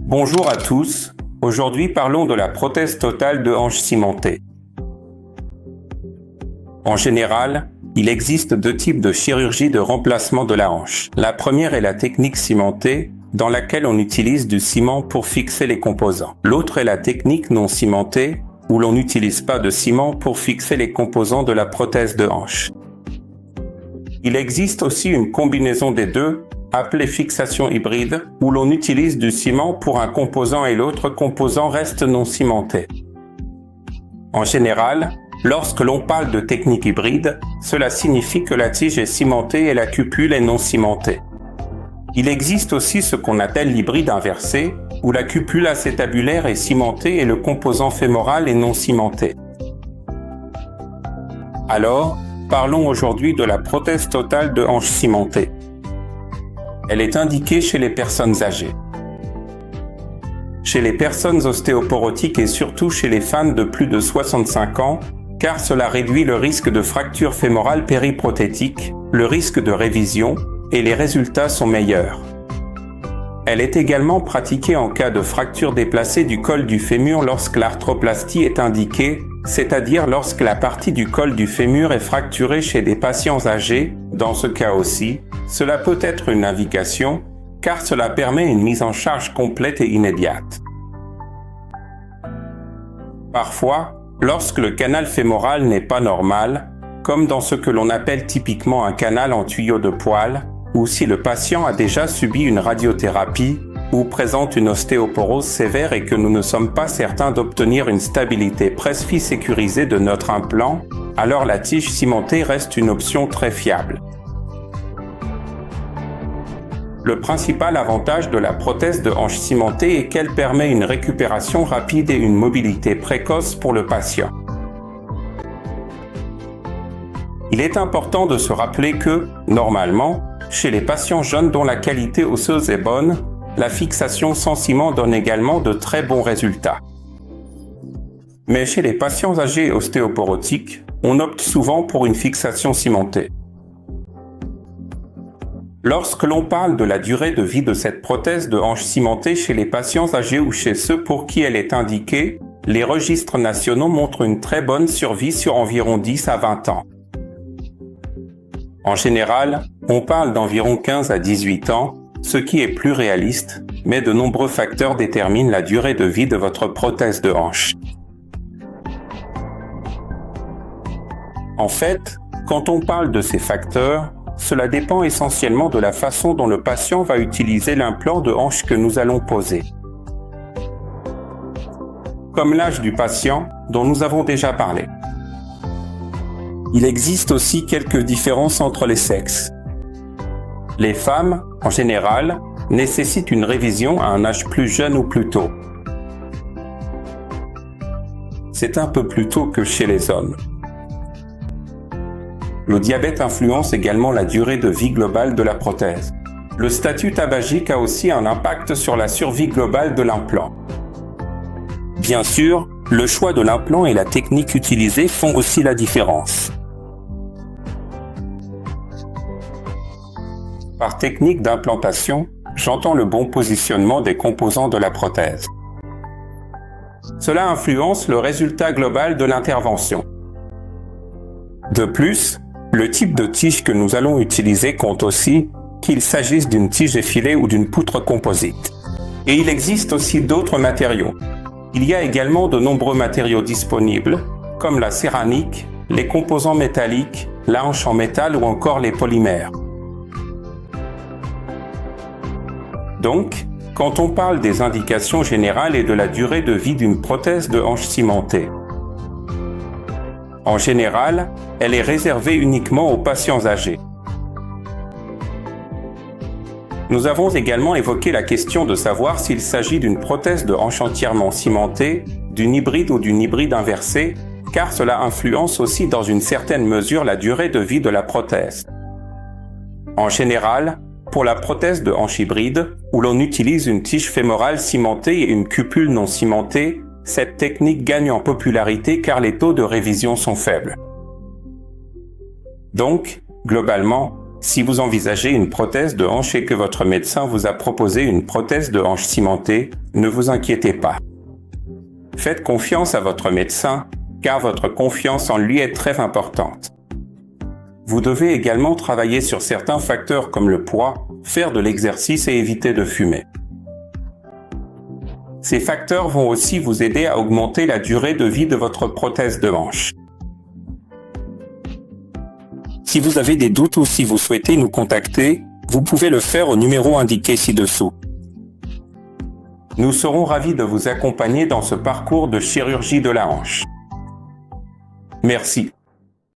Bonjour à tous, aujourd'hui parlons de la prothèse totale de hanche cimentée. En général, il existe deux types de chirurgie de remplacement de la hanche. La première est la technique cimentée, dans laquelle on utilise du ciment pour fixer les composants. L'autre est la technique non cimentée, où l'on n'utilise pas de ciment pour fixer les composants de la prothèse de hanche. Il existe aussi une combinaison des deux, appelée fixation hybride, où l'on utilise du ciment pour un composant et l'autre composant reste non cimenté. En général, lorsque l'on parle de technique hybride, cela signifie que la tige est cimentée et la cupule est non cimentée. Il existe aussi ce qu'on appelle l'hybride inversé, où la cupule acétabulaire est cimentée et le composant fémoral est non cimenté. Alors, parlons aujourd'hui de la prothèse totale de hanche cimentée. Elle est indiquée chez les personnes âgées. Chez les personnes ostéoporotiques et surtout chez les femmes de plus de 65 ans, car cela réduit le risque de fracture fémorale périprothétique, le risque de révision, et les résultats sont meilleurs. Elle est également pratiquée en cas de fracture déplacée du col du fémur lorsque l'arthroplastie est indiquée, c'est-à-dire lorsque la partie du col du fémur est fracturée chez des patients âgés. Dans ce cas aussi, cela peut être une indication, car cela permet une mise en charge complète et immédiate. Parfois, lorsque le canal fémoral n'est pas normal, comme dans ce que l'on appelle typiquement un canal en tuyau de poil, ou si le patient a déjà subi une radiothérapie, ou présente une ostéoporose sévère et que nous ne sommes pas certains d'obtenir une stabilité presque sécurisée de notre implant, alors la tige cimentée reste une option très fiable. Le principal avantage de la prothèse de hanche cimentée est qu'elle permet une récupération rapide et une mobilité précoce pour le patient. Il est important de se rappeler que, normalement, chez les patients jeunes dont la qualité osseuse est bonne, la fixation sans ciment donne également de très bons résultats. Mais chez les patients âgés ostéoporotiques, on opte souvent pour une fixation cimentée. Lorsque l'on parle de la durée de vie de cette prothèse de hanche cimentée chez les patients âgés ou chez ceux pour qui elle est indiquée, les registres nationaux montrent une très bonne survie sur environ 10 à 20 ans. En général, on parle d'environ 15 à 18 ans, ce qui est plus réaliste, mais de nombreux facteurs déterminent la durée de vie de votre prothèse de hanche. En fait, quand on parle de ces facteurs, cela dépend essentiellement de la façon dont le patient va utiliser l'implant de hanche que nous allons poser. Comme l'âge du patient, dont nous avons déjà parlé. Il existe aussi quelques différences entre les sexes. Les femmes, en général, nécessitent une révision à un âge plus jeune ou plus tôt. C'est un peu plus tôt que chez les hommes. Le diabète influence également la durée de vie globale de la prothèse. Le statut tabagique a aussi un impact sur la survie globale de l'implant. Bien sûr, le choix de l'implant et la technique utilisée font aussi la différence. Par technique d'implantation, j'entends le bon positionnement des composants de la prothèse. Cela influence le résultat global de l'intervention. De plus, le type de tige que nous allons utiliser compte aussi, qu'il s'agisse d'une tige effilée ou d'une poutre composite. Et il existe aussi d'autres matériaux. Il y a également de nombreux matériaux disponibles, comme la céramique, les composants métalliques, la hanche en métal ou encore les polymères. Donc, quand on parle des indications générales et de la durée de vie d'une prothèse de hanche cimentée, en général, elle est réservée uniquement aux patients âgés. Nous avons également évoqué la question de savoir s'il s'agit d'une prothèse de hanche entièrement cimentée, d'une hybride ou d'une hybride inversée, car cela influence aussi dans une certaine mesure la durée de vie de la prothèse. En général, pour la prothèse de hanche hybride, où l'on utilise une tige fémorale cimentée et une cupule non cimentée, cette technique gagne en popularité car les taux de révision sont faibles. Donc, globalement, Si vous envisagez une prothèse de hanche et que votre médecin vous a proposé une prothèse de hanche cimentée, ne vous inquiétez pas. Faites confiance à votre médecin, car votre confiance en lui est très importante. Vous devez également travailler sur certains facteurs comme le poids, faire de l'exercice et éviter de fumer. Ces facteurs vont aussi vous aider à augmenter la durée de vie de votre prothèse de hanche. Si vous avez des doutes ou si vous souhaitez nous contacter, vous pouvez le faire au numéro indiqué ci-dessous. Nous serons ravis de vous accompagner dans ce parcours de chirurgie de la hanche. Merci.